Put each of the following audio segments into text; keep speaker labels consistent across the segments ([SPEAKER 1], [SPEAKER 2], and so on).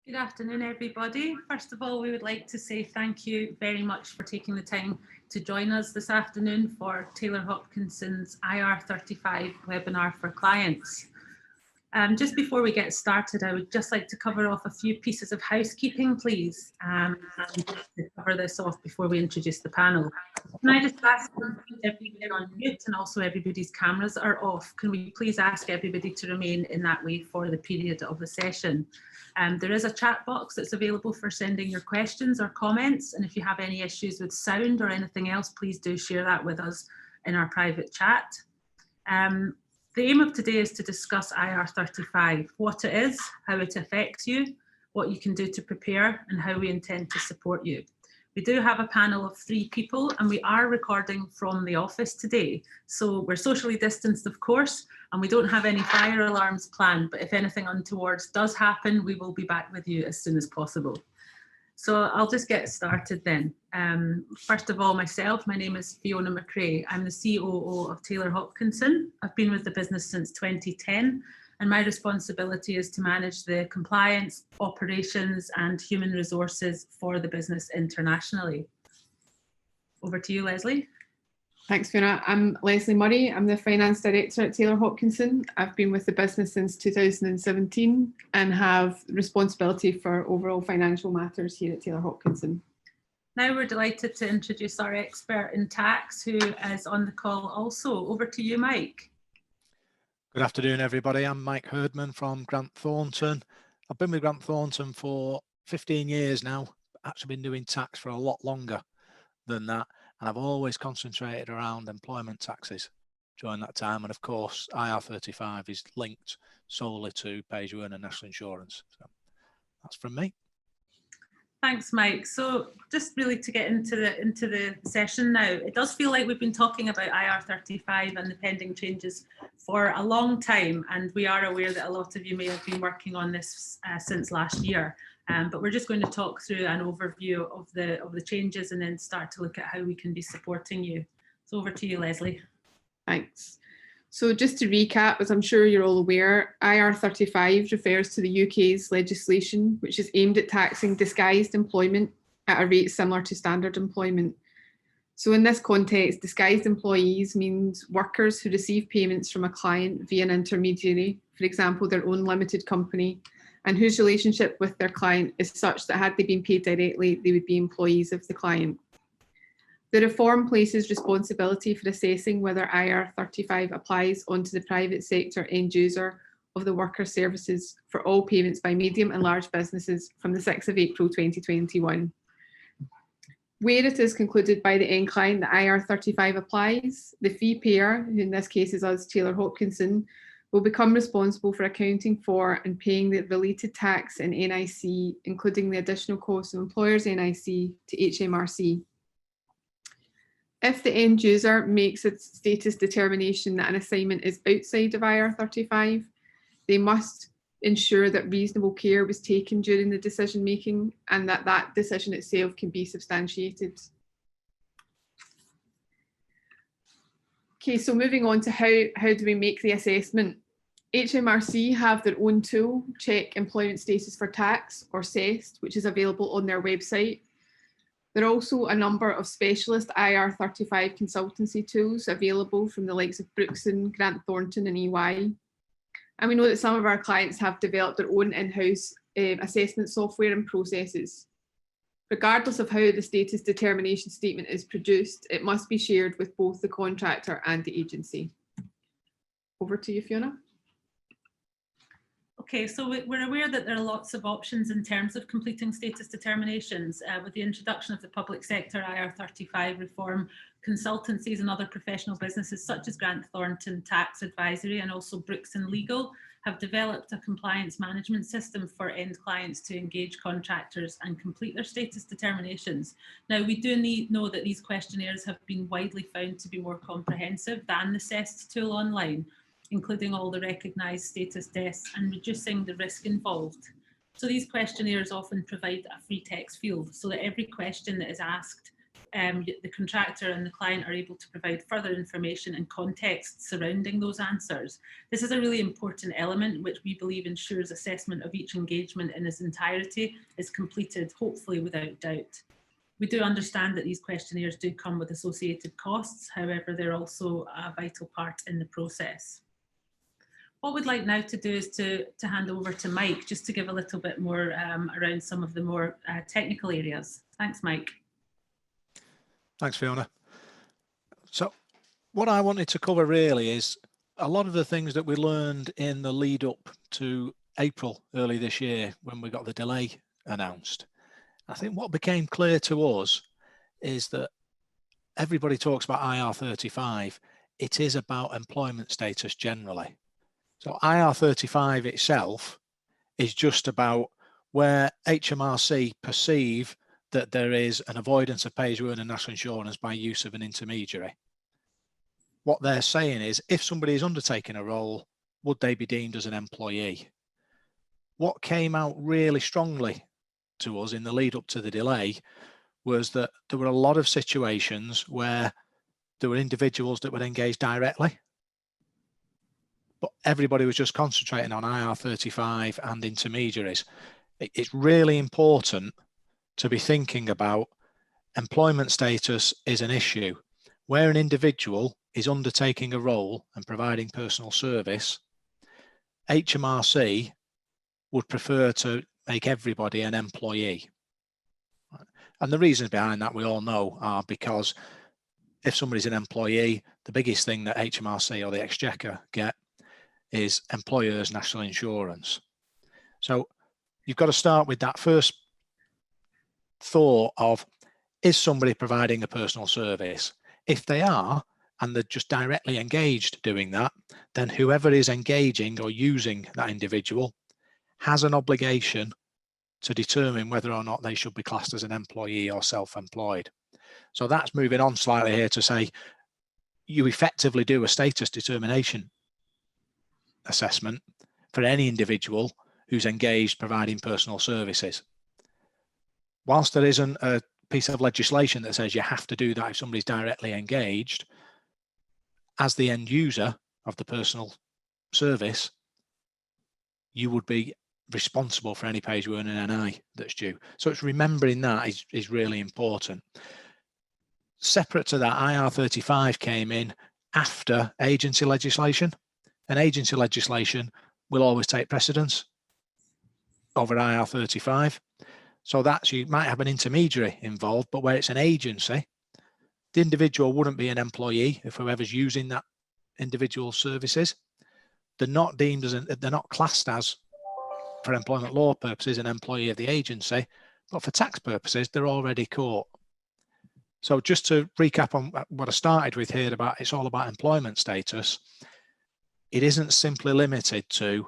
[SPEAKER 1] Good afternoon, everybody. First of all, we would like to say thank you very much for taking the time to join us this afternoon for Taylor Hopkinson's IR35 webinar for clients. Just before we get started, I would just like to cover off a few pieces of housekeeping, please, and to cover this off before we introduce the panel. Can I just ask everybody on mute and also everybody's cameras are off? Can we please ask everybody to remain in that way for the period of the session? There is a chat box that's available for sending your questions or comments, and if you have any issues with sound or anything else, please do share that with us in our private chat. The aim of today is to discuss IR35, what it is, how it affects you, what you can do to prepare, and how we intend to support you. We do have a panel of 3 people, and we are recording from the office today. So we're socially distanced, of course, and we don't have any fire alarms planned, but if anything untoward does happen, we will be back with you as soon as possible. So I'll just get started then. First of all, myself, my name is Fiona McRae. I'm the COO of Taylor Hopkinson. I've been with the business since 2010, and my responsibility is to manage the compliance, operations, and human resources for the business internationally. Over to you, Leslie.
[SPEAKER 2] Thanks, Fiona. I'm Leslie Murray. I'm the Finance Director at Taylor Hopkinson. I've been with the business since 2017 and have responsibility for overall financial matters here at Taylor Hopkinson.
[SPEAKER 1] Now we're delighted to introduce our expert in tax who is on the call also. Over to you, Mike.
[SPEAKER 3] Good afternoon, everybody. I'm Mike Herdman from Grant Thornton. I've been with Grant Thornton for 15 years now. Actually been doing tax for a lot longer than that. And I've always concentrated around employment taxes during that time. And of course, IR35 is linked solely to pay-as-you-earn and national insurance. So that's from me.
[SPEAKER 1] Thanks, Mike. So just really to get into the session now, it does feel like we've been talking about IR35 and the pending changes for a long time. And we are aware that a lot of you may have been working on this since last year. But we're just going to talk through an overview of the changes and then start to look at how we can be supporting you. So over to you, Leslie.
[SPEAKER 2] Thanks. So just to recap, as I'm sure you're all aware, IR35 refers to the UK's legislation, which is aimed at taxing disguised employment at a rate similar to standard employment. So in this context, disguised employees means workers who receive payments from a client via an intermediary, for example, their own limited company, and whose relationship with their client is such that had they been paid directly, they would be employees of the client. The reform places responsibility for assessing whether IR35 applies onto the private sector end user of the worker services for all payments by medium and large businesses from the 6th of April 2021. Where it is concluded by the end client that IR35 applies, the fee payer, who in this case is us, Taylor Hopkinson, will become responsible for accounting for and paying the related tax and NIC, including the additional cost of employers' NIC to HMRC. If the end user makes a status determination that an assignment is outside of IR35, they must ensure that reasonable care was taken during the decision making and that that decision itself can be substantiated. Okay, so moving on to how do we make the assessment? HMRC have their own tool, Check Employment Status for Tax, or CEST, which is available on their website. There are also a number of specialist IR35 consultancy tools available from the likes of Brookson, Grant Thornton and EY. And we know that some of our clients have developed their own in-house assessment software and processes. Regardless of how the status determination statement is produced, it must be shared with both the contractor and the agency. Over to you, Fiona.
[SPEAKER 1] Okay, so we're aware that there are lots of options in terms of completing status determinations. With the introduction of the public sector IR35 reform, consultancies and other professional businesses such as Grant Thornton Tax Advisory and also Brookson Legal have developed a compliance management system for end clients to engage contractors and complete their status determinations. Now, we do know that these questionnaires have been widely found to be more comprehensive than the CEST tool online, including all the recognised status tests and reducing the risk involved. So these questionnaires often provide a free text field so that every question that is asked the contractor and the client are able to provide further information and context surrounding those answers. This is a really important element which we believe ensures assessment of each engagement in its entirety is completed, hopefully without doubt. We do understand that these questionnaires do come with associated costs, however, they're also a vital part in the process. What we'd like now to do is to hand over to Mike, just to give a little bit more around some of the more technical areas. Thanks, Mike.
[SPEAKER 3] Thanks, Fiona. So what I wanted to cover really is a lot of the things that we learned in the lead up to April early this year when we got the delay announced. I think what became clear to us is that everybody talks about IR35. It is about employment status generally. So IR35 itself is just about where HMRC perceive that there is an avoidance of pay-as-you-earn and national insurance by use of an intermediary. What they're saying is, if somebody is undertaking a role, would they be deemed as an employee? What came out really strongly to us in the lead up to the delay was that there were a lot of situations where there were individuals that would engage directly, but everybody was just concentrating on IR35 and intermediaries. It's really important to be thinking about employment status is an issue. Where an individual is undertaking a role and providing personal service, HMRC would prefer to make everybody an employee. And the reasons behind that we all know are because if somebody's an employee, the biggest thing that HMRC or the Exchequer get is employers' national insurance. So you've got to start with that first thought of, is somebody providing a personal service? If they are, and they're just directly engaged doing that, then whoever is engaging or using that individual has an obligation to determine whether or not they should be classed as an employee or self-employed. So that's moving on slightly here to say you effectively do a status determination assessment for any individual who's engaged providing personal services. Whilst there isn't a piece of legislation that says you have to do that if somebody's directly engaged, as the end user of the personal service, you would be responsible for any pay-as-you-earn and NI that's due. So it's remembering that is really important. Separate to that, IR35 came in after agency legislation, and agency legislation will always take precedence over IR35. So that's, you might have an intermediary involved, but where it's an agency, the individual wouldn't be an employee if whoever's using that individual's services. They're not deemed as, they're not classed as, for employment law purposes, an employee of the agency, but for tax purposes, they're already caught. So just to recap on what I started with here about it's all about employment status, it isn't simply limited to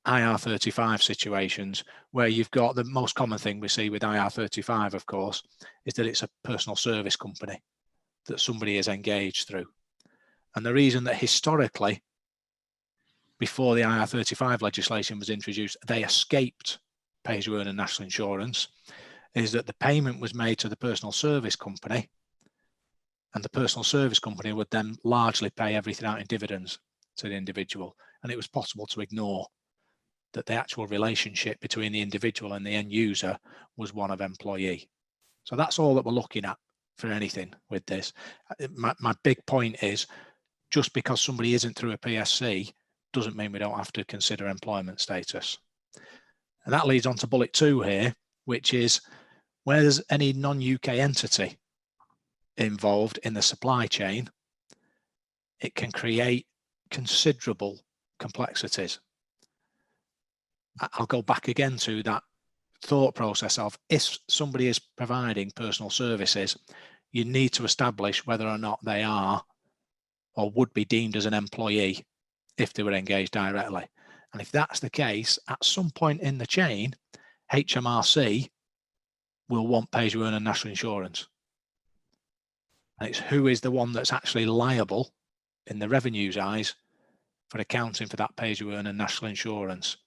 [SPEAKER 3] IR35 situations where you've got the most common thing we see with IR35, of course, is that it's a personal service company that somebody is engaged through. And the reason that historically, before the IR35 legislation was introduced, they escaped pay-as-you-earn and national insurance is that the payment was made to the personal service company, and the personal service company would then largely pay everything out in dividends to the individual. And it was possible to ignore that the actual relationship between the individual and the end user was one of employee. So that's all that we're looking at for anything with this. My big point is, just because somebody isn't through a PSC doesn't mean we don't have to consider employment status. And that leads on to bullet 2 here, which is where there's any non-UK entity involved in the supply chain, it can create considerable complexities. I'll go back again to that thought process of, if somebody is providing personal services, you need to establish whether or not they are or would be deemed as an employee if they were engaged directly. And if that's the case, at some point in the chain, HMRC will want pay-as-you-earn and national insurance. And it's who is the one that's actually liable in the revenue's eyes for accounting for that pay-as-you-earn and national insurance.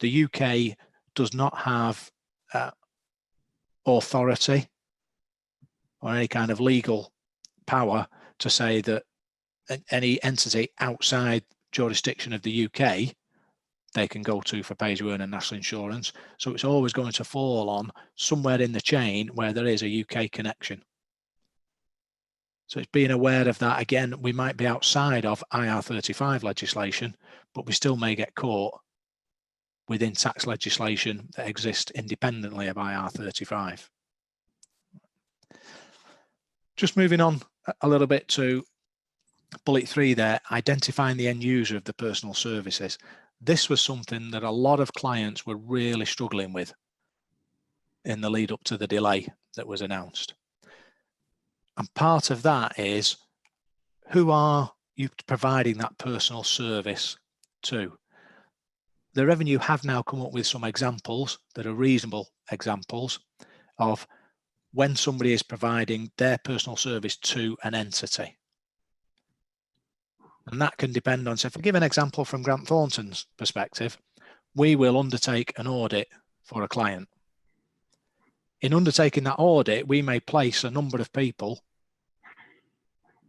[SPEAKER 3] The UK does not have authority or any kind of legal power to say that any entity outside jurisdiction of the UK they can go to for pay-as-you-earn and national insurance. So it's always going to fall on somewhere in the chain where there is a UK connection. So it's being aware of that. Again, we might be outside of IR35 legislation, but we still may get caught within tax legislation that exists independently of IR35. Just moving on a little bit to bullet 3 there, identifying the end user of the personal services. This was something that a lot of clients were really struggling with in the lead up to the delay that was announced. And part of that is, who are you providing that personal service to? The revenue have now come up with some examples that are reasonable examples of when somebody is providing their personal service to an entity. And that can depend on, so if I give an example from Grant Thornton's perspective, we will undertake an audit for a client. In undertaking that audit, we may place a number of people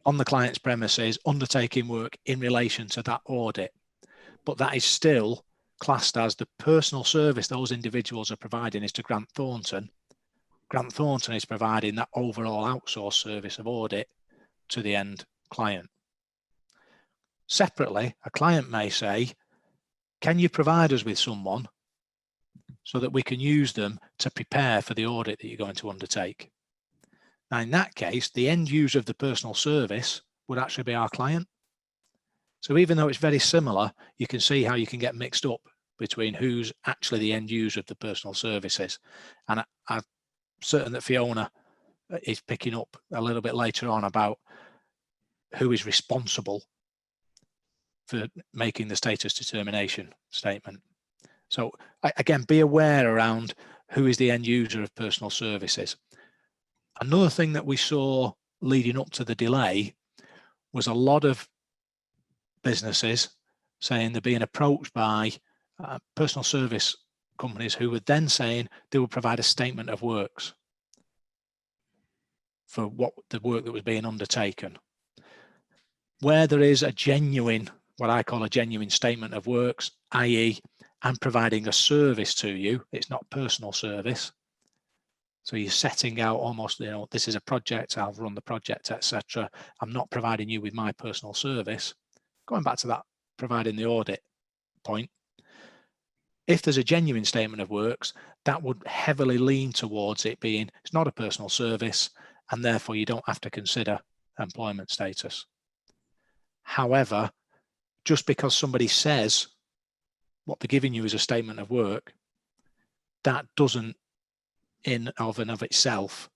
[SPEAKER 3] on the client's premises undertaking work in relation to that audit, but that is still classed as the personal service those individuals are providing is to Grant Thornton. Grant Thornton is providing that overall outsourced service of audit to the end client. Separately, a client may say, can you provide us with someone so that we can use them to prepare for the audit that you're going to undertake? Now, in that case, the end user of the personal service would actually be our client. So even though it's very similar, you can see how you can get mixed up between who's actually the end user of the personal services. And I'm certain that Fiona is picking up a little bit later on about who is responsible for making the status determination statement. So again, be aware around who is the end user of personal services. Another thing that we saw leading up to the delay was a lot of businesses saying they're being approached by personal service companies who were then saying they would provide a statement of works for what the work that was being undertaken. Where there is a genuine, what I call a genuine statement of works, i.e. I'm providing a service to you, it's not personal service. So you're setting out almost, this is a project, I'll run the project, etc. I'm not providing you with my personal service. Going back to that, providing the audit point. If there's a genuine statement of works, that would heavily lean towards it being, it's not a personal service, and therefore you don't have to consider employment status. However, just because somebody says what they're giving you is a statement of work, that doesn't in and of itself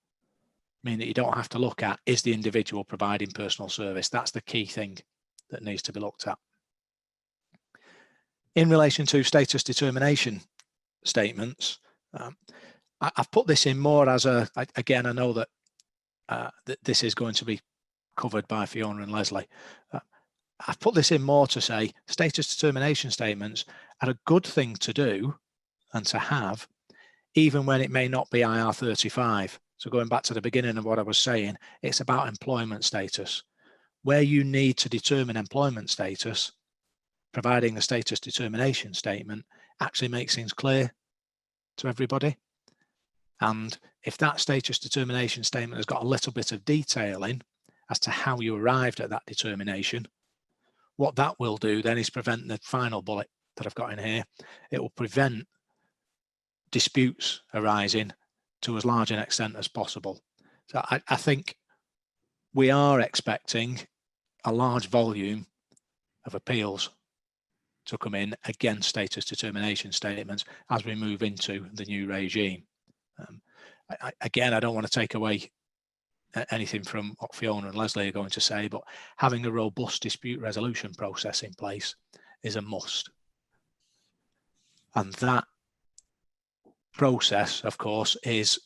[SPEAKER 3] mean that you don't have to look at, is the individual providing personal service? That's the key thing that needs to be looked at. In relation to status determination statements, I've put this in more as again, I know that, that this is going to be covered by Fiona and Leslie. I've put this in more to say status determination statements are a good thing to do and to have, even when it may not be IR35. So going back to the beginning of what I was saying, it's about employment status. Where you need to determine employment status, providing a status determination statement actually makes things clear to everybody. And if that status determination statement has got a little bit of detail in as to how you arrived at that determination, what that will do then is prevent the final bullet that I've got in here. It will prevent disputes arising to as large an extent as possible. So I think we are expecting a large volume of appeals to come in against status determination statements as we move into the new regime. Again, I don't want to take away anything from what Fiona and Leslie are going to say, but having a robust dispute resolution process in place is a must. And that process, of course, is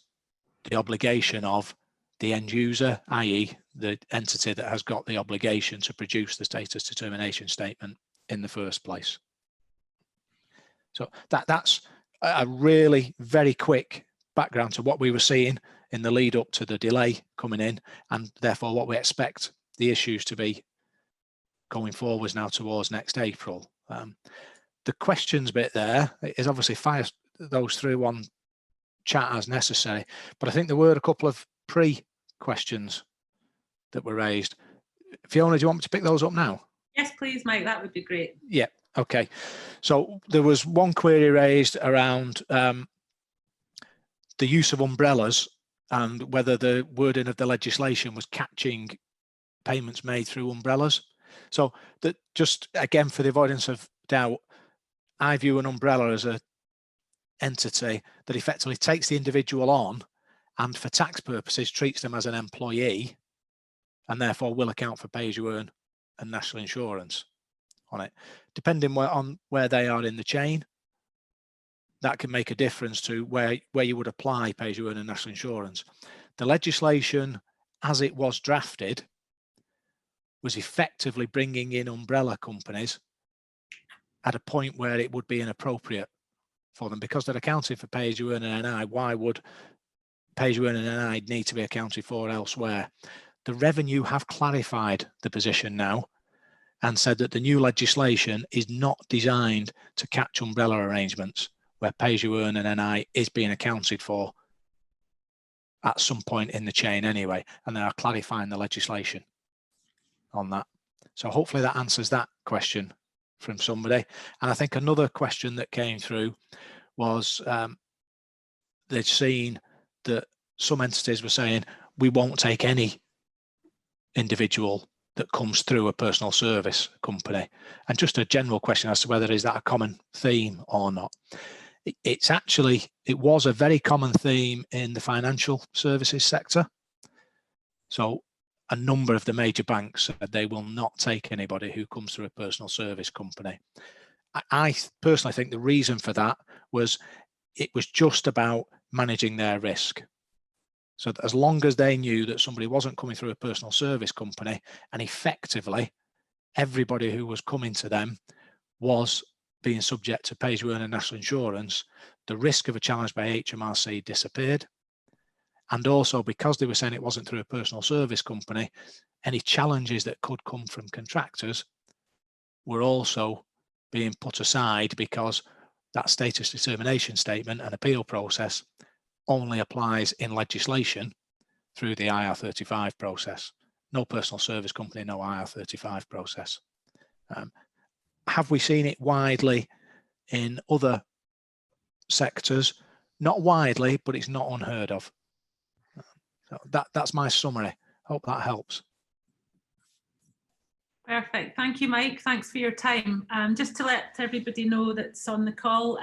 [SPEAKER 3] the obligation of the end user, i.e. the entity that has got the obligation to produce the status determination statement in the first place. So that's a really very quick background to what we were seeing in the lead up to the delay coming in, and therefore what we expect the issues to be going forwards now towards next April. The questions bit there is obviously fire those through on chat as necessary, but I think there were a couple of pre-questions that were raised. Fiona, do you want me to pick those up now?
[SPEAKER 1] Yes, please, Mike, that would be great.
[SPEAKER 3] Yeah, okay. So there was one query raised around the use of umbrellas and whether the wording of the legislation was catching payments made through umbrellas. So that, just again, for the avoidance of doubt, I view an umbrella as an entity that effectively takes the individual on and for tax purposes treats them as an employee, and therefore will account for pay as you earn and national insurance on it. Depending on where they are in the chain, that can make a difference to where you would apply pay as you earn and national insurance. The legislation as it was drafted was effectively bringing in umbrella companies at a point where it would be inappropriate for them, because they're accounting for pay as you earn and NI. Why would pay as you earn and NI need to be accounted for elsewhere? The Revenue have clarified the position now and said that the new legislation is not designed to catch umbrella arrangements where pay as you earn and NI is being accounted for at some point in the chain anyway, and they are clarifying the legislation on that. So hopefully that answers that question from somebody. And I think another question that came through was they'd seen that some entities were saying we won't take any individual that comes through a personal service company, and just a general question as to whether is that a common theme or not. It was a very common theme in the financial services sector. So a number of the major banks said they will not take anybody who comes through a personal service company. I personally think the reason for that was it was just about managing their risk. So that as long as they knew that somebody wasn't coming through a personal service company, and effectively everybody who was coming to them was being subject to pay as you earn and national insurance, the risk of a challenge by HMRC disappeared. And also, because they were saying it wasn't through a personal service company, any challenges that could come from contractors were also being put aside, because that status determination statement and appeal process only applies in legislation through the IR35 process. No personal service company, no IR35 process. Have we seen it widely in other sectors? Not widely, but it's not unheard of. So that's my summary. Hope that helps.
[SPEAKER 1] Perfect. Thank you, Mike. Thanks for your time. Just to let everybody know that's on the call,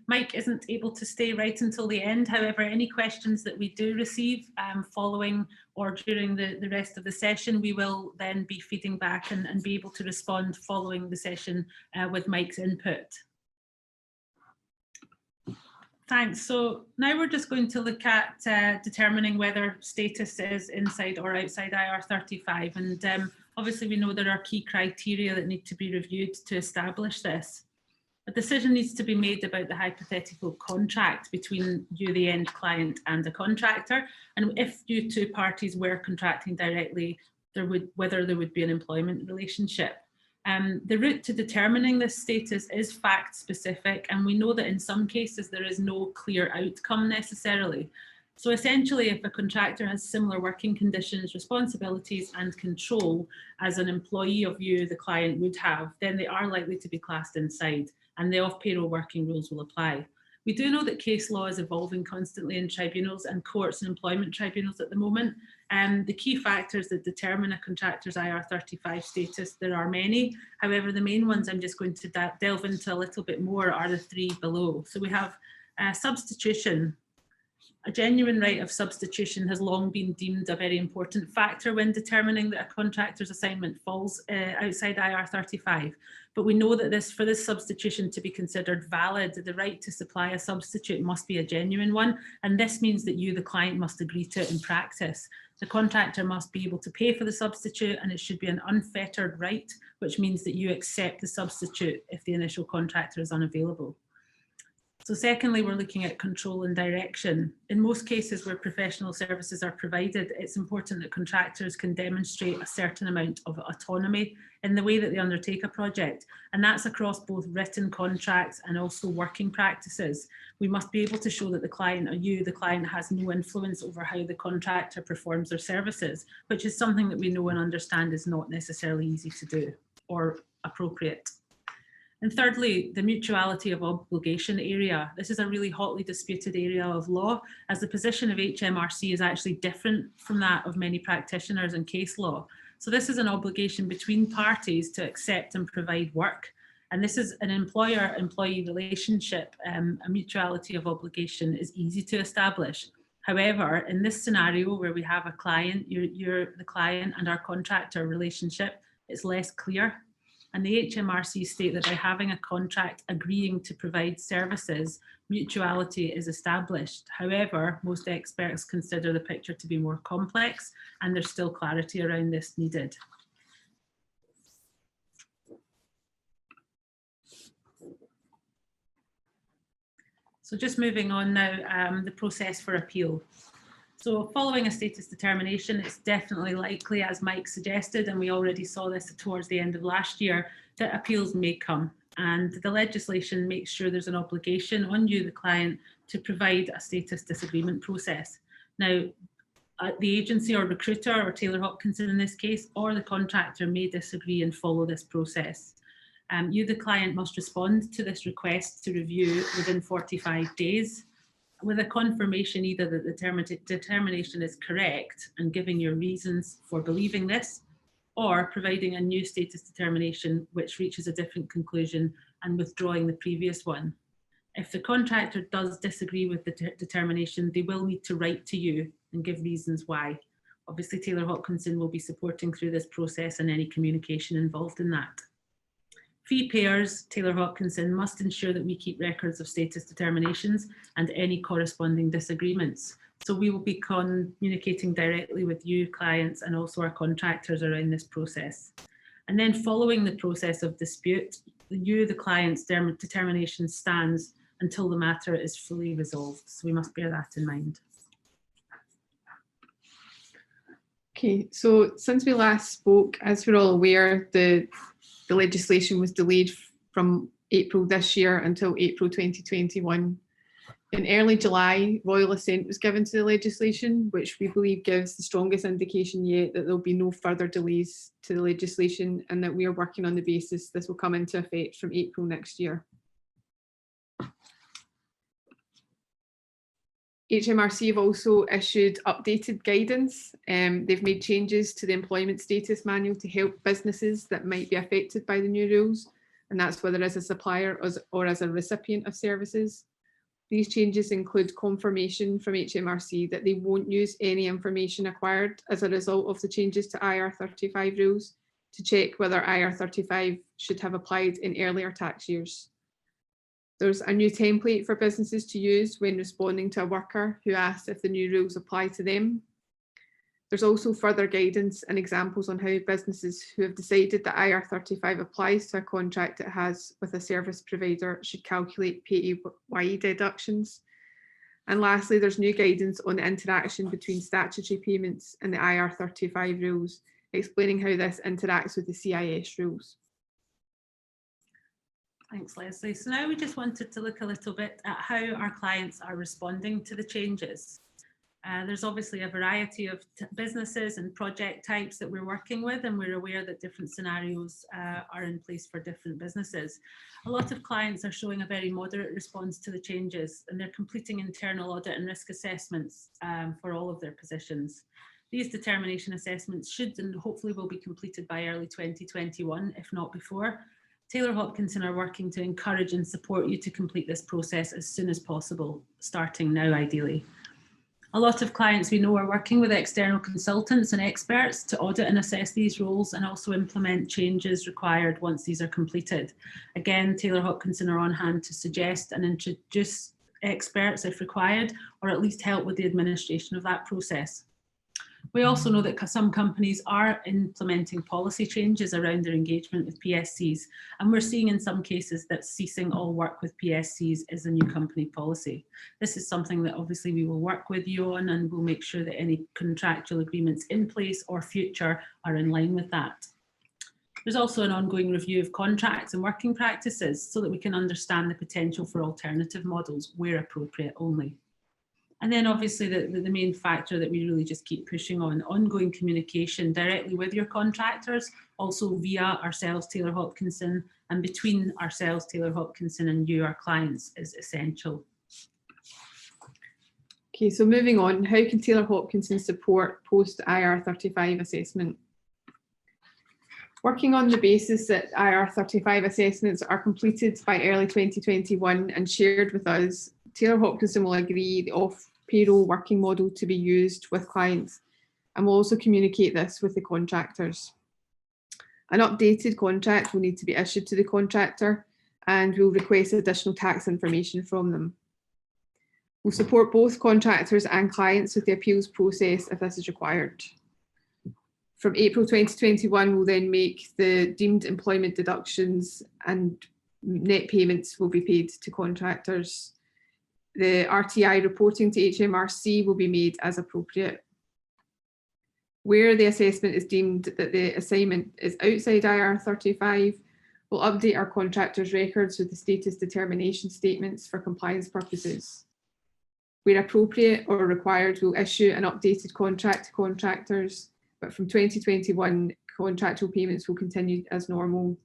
[SPEAKER 1] Mike isn't able to stay right until the end. However, any questions that we do receive following or during the rest of the session, we will then be feeding back and be able to respond following the session with Mike's input. Thanks. So now we're just going to look at determining whether status is inside or outside IR35. And obviously, we know there are key criteria that need to be reviewed to establish this. A decision needs to be made about the hypothetical contract between you, the end client, and the contractor. And if you two parties were contracting directly, whether there would be an employment relationship. The route to determining this status is fact specific, and we know that in some cases there is no clear outcome necessarily. So essentially, if a contractor has similar working conditions, responsibilities and control as an employee of you, the client, would have, then they are likely to be classed inside, and the off-payroll working rules will apply. We do know that case law is evolving constantly in tribunals and courts and employment tribunals at the moment. The key factors that determine a contractor's IR35 status, there are many. However, the main ones I'm just going to delve into a little bit more are the three below. So we have substitution. A genuine right of substitution has long been deemed a very important factor when determining that a contractor's assignment falls outside IR35. But we know that for this substitution to be considered valid, the right to supply a substitute must be a genuine one. And this means that you, the client, must agree to it in practice. The contractor must be able to pay for the substitute, and it should be an unfettered right, which means that you accept the substitute if the initial contractor is unavailable. So secondly, we're looking at control and direction. In most cases where professional services are provided, it's important that contractors can demonstrate a certain amount of autonomy in the way that they undertake a project. And that's across both written contracts and also working practices. We must be able to show that the client, or you, the client, has no influence over how the contractor performs their services, which is something that we know and understand is not necessarily easy to do or appropriate. And thirdly, the mutuality of obligation area. This is a really hotly disputed area of law, as the position of HMRC is actually different from that of many practitioners in case law. So this is an obligation between parties to accept and provide work. And this is an employer-employee relationship. A mutuality of obligation is easy to establish. However, in this scenario where we have a client, you're the client, and our contractor relationship, it's less clear. And the HMRC state that by having a contract agreeing to provide services, mutuality is established. However, most experts consider the picture to be more complex, and there's still clarity around this needed. So just moving on now, the process for appeal. So following a status determination, it's definitely likely, as Mike suggested, and we already saw this towards the end of last year, that appeals may come. And the legislation makes sure there's an obligation on you, the client, to provide a status disagreement process. Now, the agency or recruiter, or Taylor Hopkinson in this case, or the contractor may disagree and follow this process. You, the client, must respond to this request to review within 45 days. With a confirmation either that the determination is correct and giving your reasons for believing this, or providing a new status determination which reaches a different conclusion and withdrawing the previous one. If the contractor does disagree with the determination, they will need to write to you and give reasons why. Obviously, Taylor Hopkinson will be supporting through this process and any communication involved in that. Fee payers, Taylor Hopkinson, must ensure that we keep records of status determinations and any corresponding disagreements. So we will be communicating directly with you, clients, and also our contractors around this process. And then following the process of dispute, you, the client's determination stands until the matter is fully resolved. So we must bear that in mind.
[SPEAKER 2] Okay, so since we last spoke, as we're all aware, the legislation was delayed from April this year until April 2021. In early July, royal assent was given to the legislation, which we believe gives the strongest indication yet that there'll be no further delays to the legislation, and that we are working on the basis this will come into effect from April next year. HMRC have also issued updated guidance. They've made changes to the employment status manual to help businesses that might be affected by the new rules, and that's whether as a supplier or as a recipient of services. These changes include confirmation from HMRC that they won't use any information acquired as a result of the changes to IR35 rules to check whether IR35 should have applied in earlier tax years. There's a new template for businesses to use when responding to a worker who asks if the new rules apply to them. There's also further guidance and examples on how businesses who have decided that IR35 applies to a contract it has with a service provider should calculate PAYE deductions. And lastly, there's new guidance on the interaction between statutory payments and the IR35 rules, explaining how this interacts with the CIS rules.
[SPEAKER 1] Thanks, Leslie. So now we just wanted to look a little bit at how our clients are responding to the changes. There's obviously a variety of businesses and project types that we're working with, and we're aware that different scenarios are in place for different businesses. A lot of clients are showing a very moderate response to the changes, and they're completing internal audit and risk assessments for all of their positions. These determination assessments should and hopefully will be completed by early 2021, if not before. Taylor Hopkinson are working to encourage and support you to complete this process as soon as possible, starting now ideally. A lot of clients we know are working with external consultants and experts to audit and assess these roles and also implement changes required once these are completed. Again, Taylor Hopkinson are on hand to suggest and introduce experts if required, or at least help with the administration of that process. We also know that some companies are implementing policy changes around their engagement with PSCs, and we're seeing in some cases that ceasing all work with PSCs is a new company policy. This is something that obviously we will work with you on, and we'll make sure that any contractual agreements in place or future are in line with that. There's also an ongoing review of contracts and working practices so that we can understand the potential for alternative models where appropriate only. And then obviously the main factor that we really just keep pushing on, ongoing communication directly with your contractors, also via ourselves, Taylor Hopkinson, and between ourselves, Taylor Hopkinson, and you, our clients, is essential.
[SPEAKER 2] Okay, so moving on, how can Taylor Hopkinson support post-IR35 assessment? Working on the basis that IR35 assessments are completed by early 2021 and shared with us, Taylor Hopkinson will agree the off-payroll working model to be used with clients, and will also communicate this with the contractors. An updated contract will need to be issued to the contractor, and we'll request additional tax information from them. We'll support both contractors and clients with the appeals process if this is required. From April 2021, we'll then make the deemed employment deductions, and net payments will be paid to contractors. The RTI reporting to HMRC will be made as appropriate. Where the assessment is deemed that the assignment is outside IR35, we'll update our contractors' records with the status determination statements for compliance purposes. Where appropriate or required, we'll issue an updated contract to contractors, but from 2021, contractual payments will continue as normal.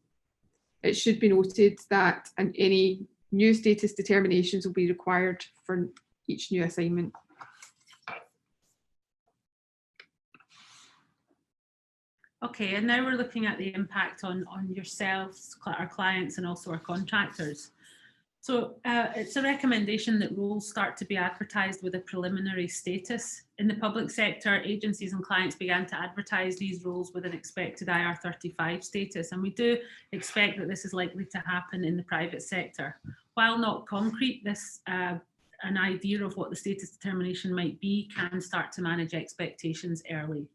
[SPEAKER 2] It should be noted that any new status determinations will be required for each new assignment.
[SPEAKER 1] Okay, and now we're looking at the impact on yourselves, our clients, and also our contractors. So it's a recommendation that roles start to be advertised with a preliminary status. In the public sector, agencies and clients began to advertise these roles with an expected IR35 status, and we do expect that this is likely to happen in the private sector. While not concrete, an idea of what the status determination might be can start to manage expectations early.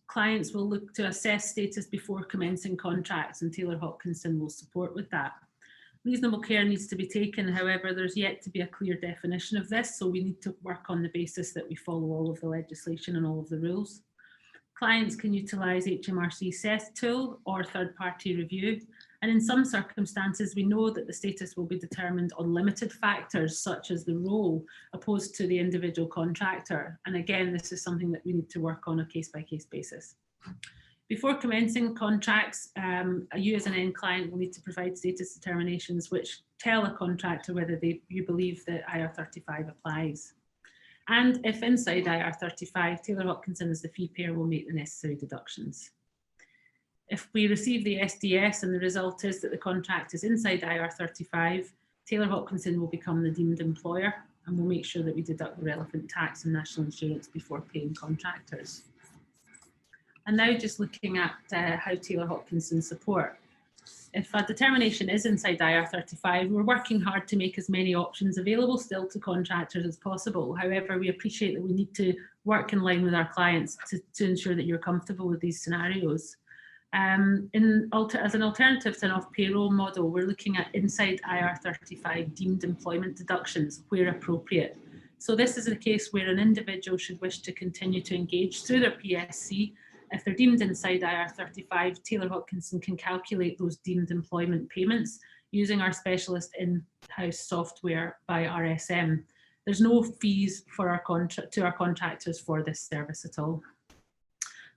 [SPEAKER 1] Clients will look to assess status before commencing contracts, and Taylor Hopkinson will support with that. Reasonable care needs to be taken, however, there's yet to be a clear definition of this, so we need to work on the basis that we follow all of the legislation and all of the rules. Clients can utilise HMRC CESS tool or third-party review, and in some circumstances we know that the status will be determined on limited factors such as the role opposed to the individual contractor, and again this is something that we need to work on a case-by-case basis. Before commencing contracts, you as an end client will need to provide status determinations which tell a contractor whether you believe that IR35 applies. And if inside IR35, Taylor Hopkinson as the fee payer will make the necessary deductions. If we receive the SDS and the result is that the contract is inside IR35, Taylor Hopkinson will become the deemed employer, and we'll make sure that we deduct the relevant tax and national insurance before paying contractors. And now just looking at how Taylor Hopkinson support. If a determination is inside IR35, we're working hard to make as many options available still to contractors as possible. However, we appreciate that we need to work in line with our clients to ensure that you're comfortable with these scenarios. As an alternative to an off-payroll model, we're looking at inside IR35 deemed employment deductions where appropriate. So this is a case where an individual should wish to continue to engage through their PSC. If they're deemed inside IR35, Taylor Hopkinson can calculate those deemed employment payments using our specialist in-house software by RSM. There's no fees for our contractors for this service at all.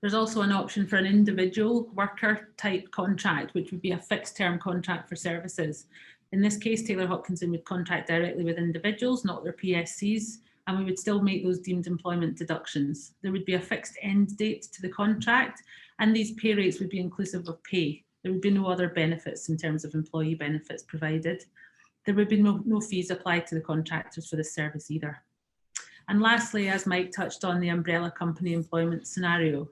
[SPEAKER 1] There's also an option for an individual worker type contract, which would be a fixed term contract for services. In this case, Taylor Hopkinson would contract directly with individuals, not their PSCs, and we would still make those deemed employment deductions. There would be a fixed end date to the contract, and these pay rates would be inclusive of pay. There would be no other benefits in terms of employee benefits provided. There would be no fees applied to the contractors for this service either. And lastly, as Mike touched on, the umbrella company employment scenario.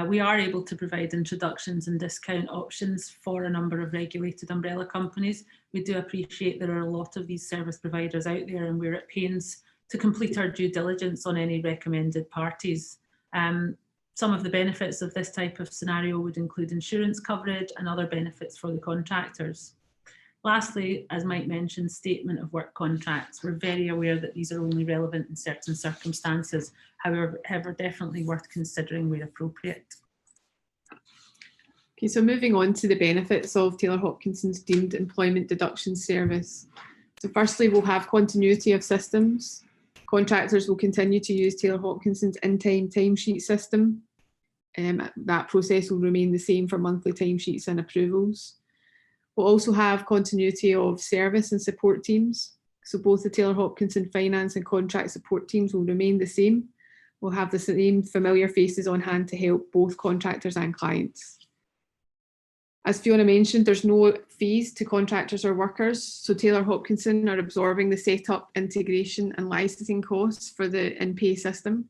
[SPEAKER 1] We are able to provide introductions and discount options for a number of regulated umbrella companies. We do appreciate there are a lot of these service providers out there, and we're at pains to complete our due diligence on any recommended parties. Some of the benefits of this type of scenario would include insurance coverage and other benefits for the contractors. Lastly, as Mike mentioned, statement of work contracts. We're very aware that these are only relevant in certain circumstances, however, definitely worth considering where appropriate.
[SPEAKER 2] Okay, so moving on to the benefits of Taylor Hopkinson's deemed employment deduction service. So firstly, we'll have continuity of systems. Contractors will continue to use Taylor Hopkinson's in-time timesheet system. That process will remain the same for monthly timesheets and approvals. We'll also have continuity of service and support teams. So both the Taylor Hopkinson finance and contract support teams will remain the same. We'll have the same familiar faces on hand to help both contractors and clients. As Fiona mentioned, there's no fees to contractors or workers, so Taylor Hopkinson are absorbing the setup, integration and licensing costs for the in-pay system.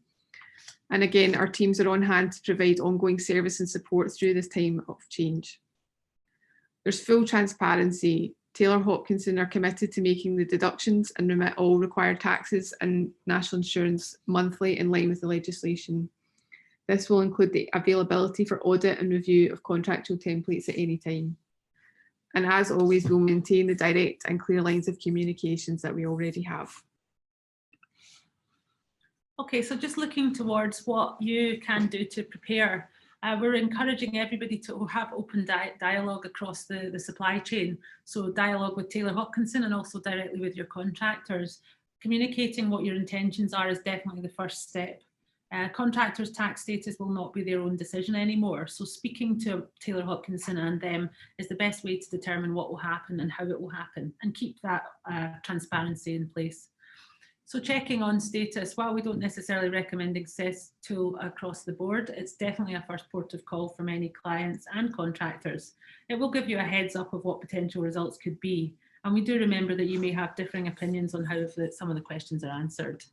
[SPEAKER 2] And again, our teams are on hand to provide ongoing service and support through this time of change. There's full transparency. Taylor Hopkinson are committed to making the deductions and remit all required taxes and national insurance monthly in line with the legislation. This will include the availability for audit and review of contractual templates at any time. And as always, we'll maintain the direct and clear lines of communications that we already have.
[SPEAKER 1] Okay, so just looking towards what you can do to prepare, we're encouraging everybody to have open dialogue across the supply chain. So dialogue with Taylor Hopkinson and also directly with your contractors. Communicating what your intentions are is definitely the first step. Contractors' tax status will not be their own decision anymore. So speaking to Taylor Hopkinson and them is the best way to determine what will happen and how it will happen, and keep that transparency in place. So checking on status, while we don't necessarily recommend access tool across the board, it's definitely a first port of call for many clients and contractors. It will give you a heads up of what potential results could be. And we do remember that you may have differing opinions on how some of the questions are answered.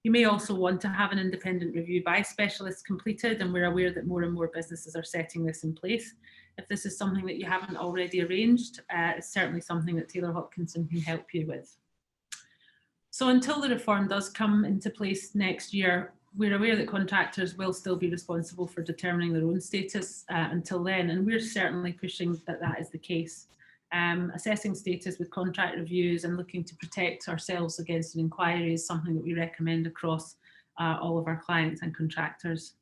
[SPEAKER 1] You may also want to have an independent review by specialists completed, and we're aware that more and more businesses are setting this in place. If this is something that you haven't already arranged, it's certainly something that Taylor Hopkinson can help you with. So until the reform does come into place next year, we're aware that contractors will still be responsible for determining their own status until then, and we're certainly pushing that that is the case. Assessing status with contract reviews and looking to protect ourselves against an inquiry is something that we recommend across all of our clients and contractors.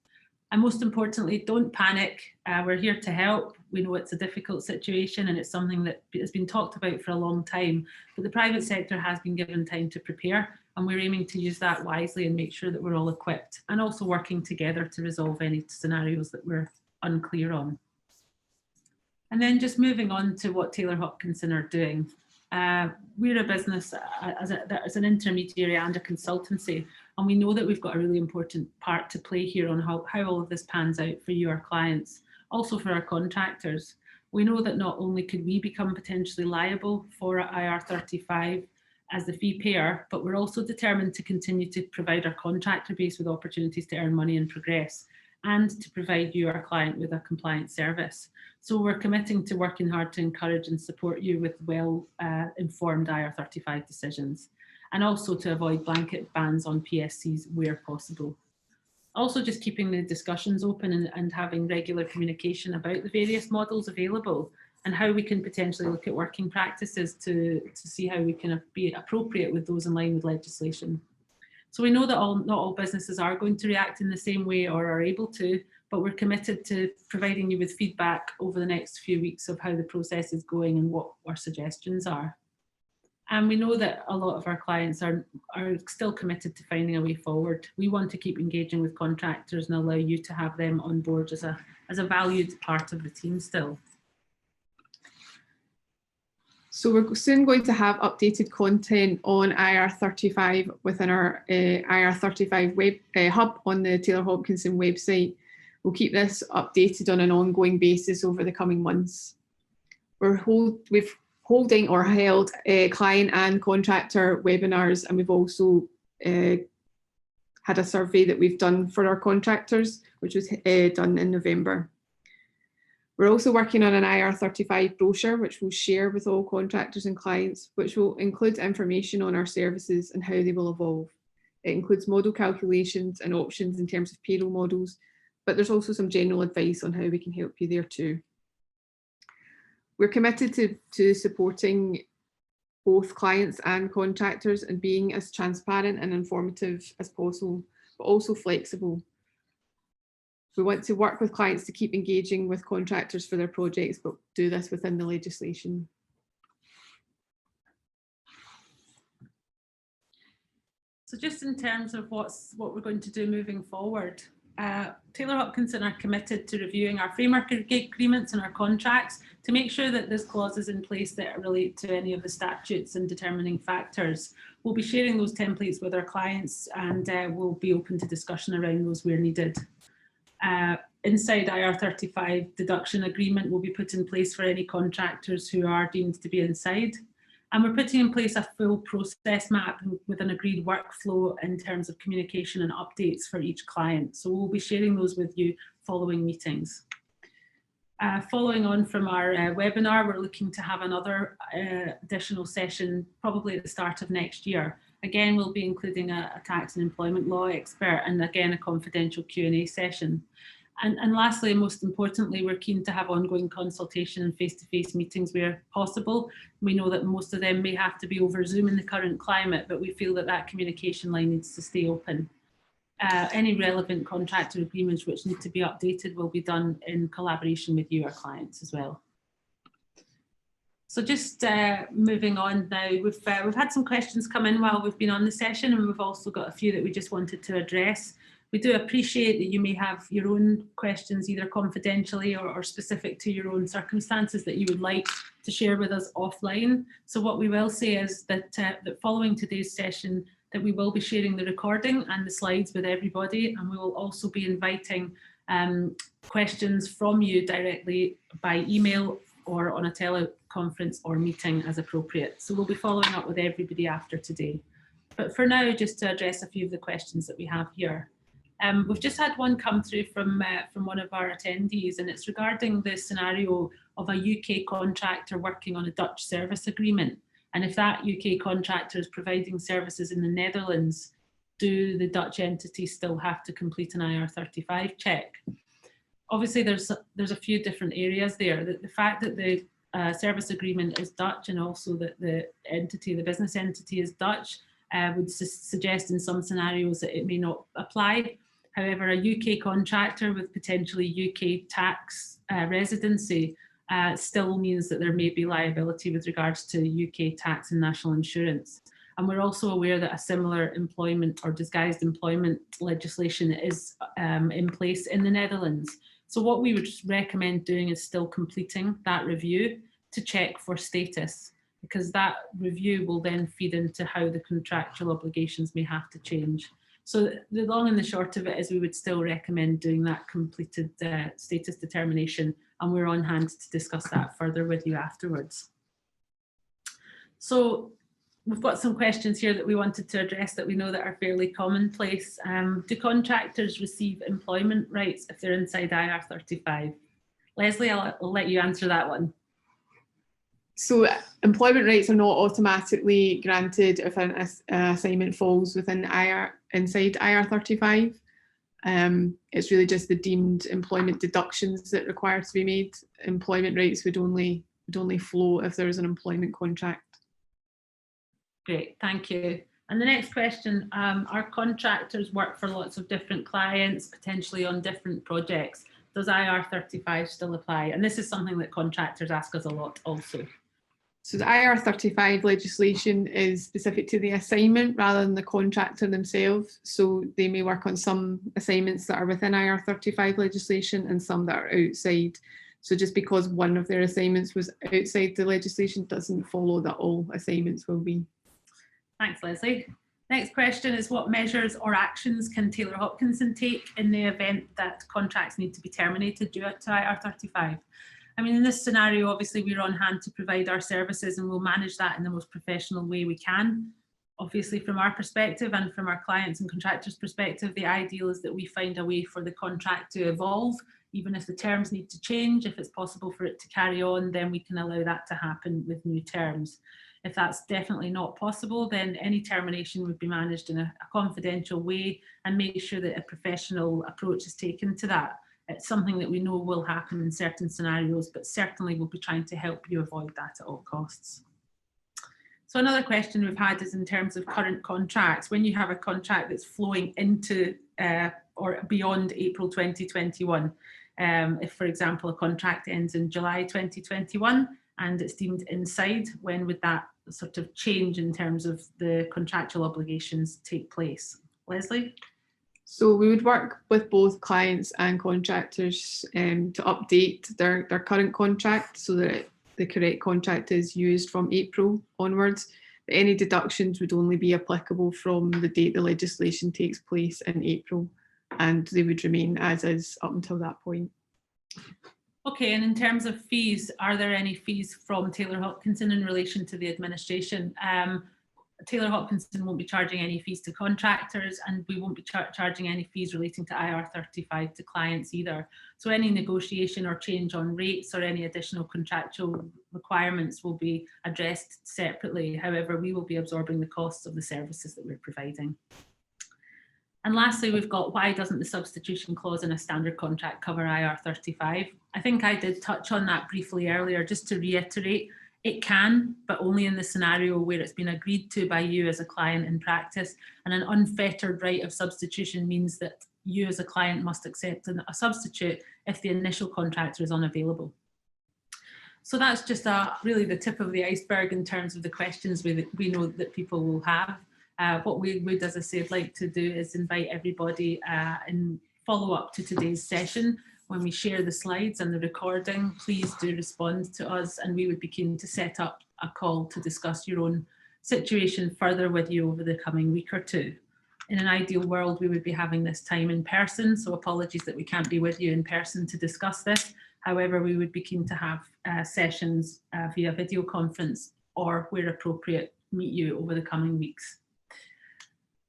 [SPEAKER 1] And most importantly, don't panic. We're here to help. We know it's a difficult situation and it's something that has been talked about for a long time, but the private sector has been given time to prepare, and we're aiming to use that wisely and make sure that we're all equipped and also working together to resolve any scenarios that we're unclear on. And then just moving on to what Taylor Hopkinson are doing. We're a business as an intermediary and a consultancy, and we know that we've got a really important part to play here on how all of this pans out for you, our clients, also for our contractors. We know that not only could we become potentially liable for IR35 as the fee payer, but we're also determined to continue to provide our contractor base with opportunities to earn money and progress, and to provide you, our client, with a compliant service. So we're committing to working hard to encourage and support you with well-informed IR35 decisions, and also to avoid blanket bans on PSCs where possible. Also just keeping the discussions open and having regular communication about the various models available and how we can potentially look at working practices to see how we can be appropriate with those in line with legislation. So we know that not all businesses are going to react in the same way or are able to, but we're committed to providing you with feedback over the next few weeks of how the process is going and what our suggestions are. And we know that a lot of our clients are still committed to finding a way forward. We want to keep engaging with contractors and allow you to have them on board as a valued part of the team still.
[SPEAKER 2] So we're soon going to have updated content on IR35 within our IR35 web hub on the Taylor Hopkinson website. We'll keep this updated on an ongoing basis over the coming months. We've holding or held client and contractor webinars, and we've also had a survey that we've done for our contractors, which was done in November. We're also working on an IR35 brochure, which we'll share with all contractors and clients, which will include information on our services and how they will evolve. It includes model calculations and options in terms of payroll models, but there's also some general advice on how we can help you there too. We're committed to supporting both clients and contractors and being as transparent and informative as possible, but also flexible. We want to work with clients to keep engaging with contractors for their projects, but do this within the legislation.
[SPEAKER 1] So just in terms of what we're going to do moving forward, Taylor Hopkinson are committed to reviewing our framework agreements and our contracts to make sure that there's clauses in place that relate to any of the statutes and determining factors. We'll be sharing those templates with our clients, and we'll be open to discussion around those where needed. Inside IR35 deduction agreement will be put in place for any contractors who are deemed to be inside. And we're putting in place a full process map with an agreed workflow in terms of communication and updates for each client. So we'll be sharing those with you following meetings. Following on from our webinar, we're looking to have another additional session probably at the start of next year. Again, we'll be including a tax and employment law expert, and again, a confidential Q&A session. And lastly, and most importantly, we're keen to have ongoing consultation and face-to-face meetings where possible. We know that most of them may have to be over Zoom in the current climate, but we feel that that communication line needs to stay open. Any relevant contractor agreements which need to be updated will be done in collaboration with you, our clients, as well. So just moving on now, we've had some questions come in while we've been on the session, and we've also got a few that we just wanted to address. We do appreciate that you may have your own questions, either confidentially or specific to your own circumstances, that you would like to share with us offline. So what we will say is that, that following today's session, that we will be sharing the recording and the slides with everybody, and we will also be inviting questions from you directly by email or on a teleconference or meeting as appropriate. So we'll be following up with everybody after today. But for now, just to address a few of the questions that we have here. We've just had one come through from one of our attendees, and it's regarding the scenario of a UK contractor working on a Dutch service agreement. And if that UK contractor is providing services in the Netherlands, do the Dutch entity still have to complete an IR35 check? Obviously, there's a few different areas there. The fact that the service agreement is Dutch, and also that the business entity is Dutch, would suggest in some scenarios that it may not apply. However, a UK contractor with potentially UK tax residency still means that there may be liability with regards to UK tax and national insurance. And we're also aware that a similar employment or disguised employment legislation is in place in the Netherlands. So what we would recommend doing is still completing that review to check for status, because that review will then feed into how the contractual obligations may have to change. So the long and the short of it is we would still recommend doing that completed status determination, and we're on hand to discuss that further with you afterwards. So we've got some questions here that we wanted to address that we know that are fairly commonplace. Do contractors receive employment rights if they're inside IR35? Leslie, I'll let you answer that one.
[SPEAKER 2] So employment rights are not automatically granted if an assignment falls within inside IR35. It's really just the deemed employment deductions that require to be made. Employment rights would only flow if there is an employment contract.
[SPEAKER 1] Great, thank you. And the next question, our contractors work for lots of different clients, potentially on different projects. Does IR35 still apply? And this is something that contractors ask us a lot also.
[SPEAKER 2] So the IR35 legislation is specific to the assignment rather than the contractor themselves. So they may work on some assignments that are within IR35 legislation and some that are outside. So just because one of their assignments was outside the legislation doesn't follow that all assignments will be.
[SPEAKER 1] Thanks, Leslie. Next question is, what measures or actions can Taylor Hopkinson take in the event that contracts need to be terminated due to IR35? I mean, in this scenario, obviously, we're on hand to provide our services, and we'll manage that in the most professional way we can. Obviously, from our perspective and from our clients and contractors' perspective, the ideal is that we find a way for the contract to evolve. Even if the terms need to change, if it's possible for it to carry on, then we can allow that to happen with new terms. If that's definitely not possible, then any termination would be managed in a confidential way, and make sure that a professional approach is taken to that. It's something that we know will happen in certain scenarios, but certainly we'll be trying to help you avoid that at all costs. So another question we've had is in terms of current contracts. When you have a contract that's flowing into or beyond April 2021, if, for example, a contract ends in July 2021 and it's deemed inside, when would that sort of change in terms of the contractual obligations take place? Leslie?
[SPEAKER 2] So we would work with both clients and contractors to update their current contract so that the correct contract is used from April onwards. But any deductions would only be applicable from the date the legislation takes place in April, and they would remain as is up until that point.
[SPEAKER 1] Okay, and in terms of fees, are there any fees from Taylor Hopkinson in relation to the administration? Taylor Hopkinson won't be charging any fees to contractors, and we won't be charging any fees relating to IR35 to clients either. So any negotiation or change on rates or any additional contractual requirements will be addressed separately. However, we will be absorbing the costs of the services that we're providing. And lastly, we've got, why doesn't the substitution clause in a standard contract cover IR35? I think I did touch on that briefly earlier. Just to reiterate, it can, but only in the scenario where it's been agreed to by you as a client in practice, and an unfettered right of substitution means that you as a client must accept a substitute if the initial contractor is unavailable. So that's just really the tip of the iceberg in terms of the questions we know that people will have. What we would, as I said, like to do is invite everybody in follow up to today's session. When we share the slides and the recording, please do respond to us, and we would be keen to set up a call to discuss your own situation further with you over the coming week or two. In an ideal world, we would be having this time in person, so apologies that we can't be with you in person to discuss this. However, we would be keen to have sessions via video conference, or where appropriate, meet you over the coming weeks.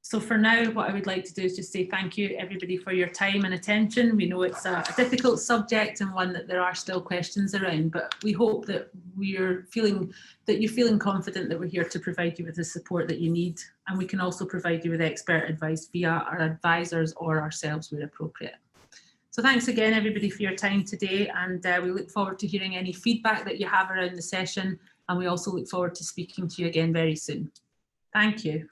[SPEAKER 1] So for now, what I would like to do is just say thank you everybody for your time and attention. We know it's a difficult subject and one that there are still questions around, but we hope that you're feeling confident that we're here to provide you with the support that you need, and we can also provide you with expert advice via our advisors or ourselves where appropriate. So thanks again everybody for your time today, and we look forward to hearing any feedback that you have around the session, and we also look forward to speaking to you again very soon. Thank you.